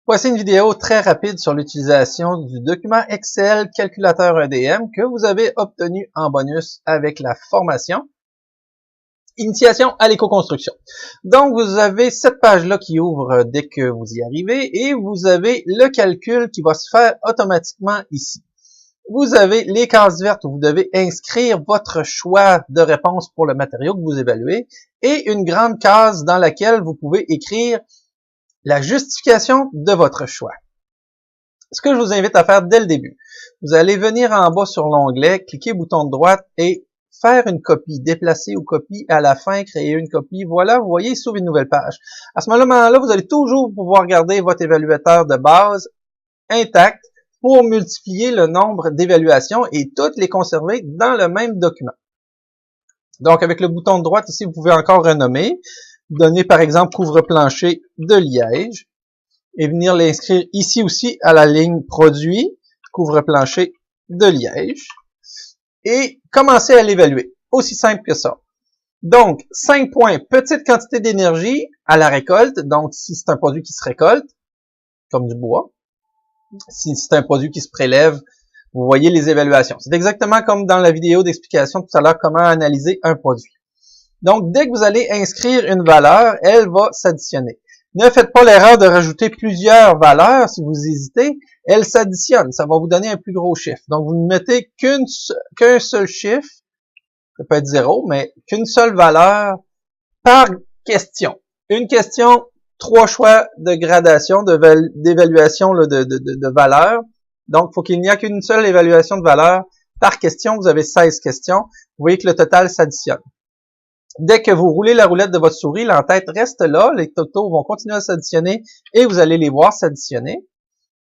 Voici une vidéo très rapide sur l'utilisation du document Excel calculateur EDM que vous avez obtenu en bonus avec la formation Initiation à l'éco-construction. Donc, vous avez cette page-là qui ouvre dès que vous y arrivez et vous avez le calcul qui va se faire automatiquement ici. Vous avez les cases vertes où vous devez inscrire votre choix de réponse pour le matériau que vous évaluez et une grande case dans laquelle vous pouvez écrire la justification de votre choix. Ce que je vous invite à faire dès le début, vous allez venir en bas sur l'onglet, cliquer bouton de droite et faire une copie, déplacer ou copie, à la fin, créer une copie. Voilà, vous voyez, il s'ouvre une nouvelle page. À ce moment-là, vous allez toujours pouvoir garder votre évaluateur de base intact pour multiplier le nombre d'évaluations et toutes les conserver dans le même document. Donc, avec le bouton de droite ici, vous pouvez encore renommer, donner par exemple couvre-plancher de Liège et venir l'inscrire ici aussi à la ligne produit, couvre-plancher de Liège. Et commencer à l'évaluer. Aussi simple que ça. Donc, 5 points, petite quantité d'énergie à la récolte. Donc, si c'est un produit qui se récolte, comme du bois. Si c'est un produit qui se prélève, vous voyez les évaluations. C'est exactement comme dans la vidéo d'explication tout à l'heure, comment analyser un produit. Donc, dès que vous allez inscrire une valeur, elle va s'additionner. Ne faites pas l'erreur de rajouter plusieurs valeurs si vous hésitez. Elle s'additionne. Ça va vous donner un plus gros chiffre. Donc, vous ne mettez qu'un seul chiffre. Ça peut être 0, mais qu'une seule valeur par question. Une question, 3 choix de gradation, d'évaluation de valeur. Donc, il faut qu'il n'y ait qu'une seule évaluation de valeur par question. Vous avez 16 questions. Vous voyez que le total s'additionne. Dès que vous roulez la roulette de votre souris, l'entête reste là, les totaux vont continuer à s'additionner et vous allez les voir s'additionner.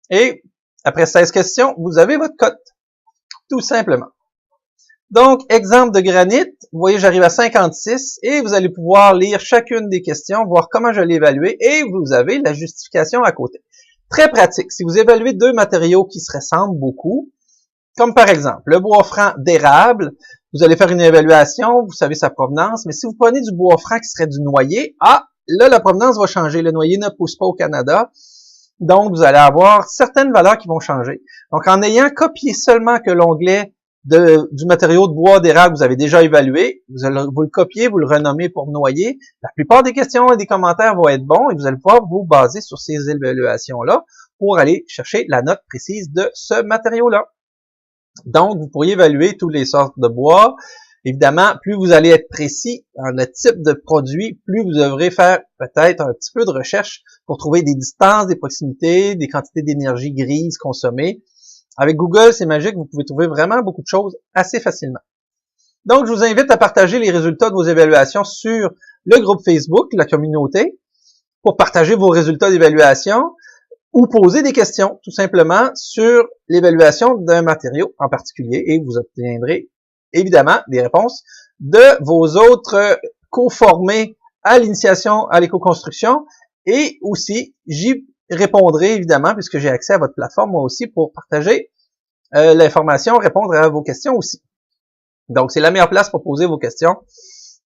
Et après 16 questions, vous avez votre cote, tout simplement. Donc, exemple de granit, vous voyez, j'arrive à 56 et vous allez pouvoir lire chacune des questions, voir comment je l'ai évalué et vous avez la justification à côté. Très pratique, si vous évaluez deux matériaux qui se ressemblent beaucoup, comme par exemple le bois franc d'érable, vous allez faire une évaluation, vous savez sa provenance, mais si vous prenez du bois franc qui serait du noyer, là, la provenance va changer. Le noyer ne pousse pas au Canada, donc vous allez avoir certaines valeurs qui vont changer. Donc, en ayant copié seulement que l'onglet du matériau de bois d'érable vous avez déjà évalué, vous le copiez, vous le renommez pour noyer, la plupart des questions et des commentaires vont être bons et vous allez pouvoir vous baser sur ces évaluations-là pour aller chercher la note précise de ce matériau-là. Donc, vous pourriez évaluer toutes les sortes de bois. Évidemment, plus vous allez être précis dans le type de produit, plus vous devrez faire peut-être un petit peu de recherche pour trouver des distances, des proximités, des quantités d'énergie grise consommées. Avec Google, c'est magique, vous pouvez trouver vraiment beaucoup de choses assez facilement. Donc, je vous invite à partager les résultats de vos évaluations sur le groupe Facebook, la communauté, pour partager vos résultats d'évaluation ou poser des questions, tout simplement, sur l'évaluation d'un matériau en particulier et vous obtiendrez évidemment des réponses de vos autres co-formés à l'initiation à l'éco-construction et aussi, j'y répondrai évidemment puisque j'ai accès à votre plateforme moi aussi pour partager l'information, répondre à vos questions aussi. Donc, c'est la meilleure place pour poser vos questions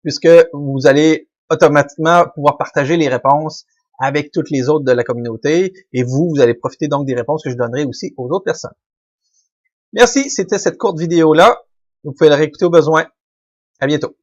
puisque vous allez automatiquement pouvoir partager les réponses avec toutes les autres de la communauté, et vous allez profiter donc des réponses que je donnerai aussi aux autres personnes. Merci, c'était cette courte vidéo-là. Vous pouvez la réécouter au besoin. À bientôt.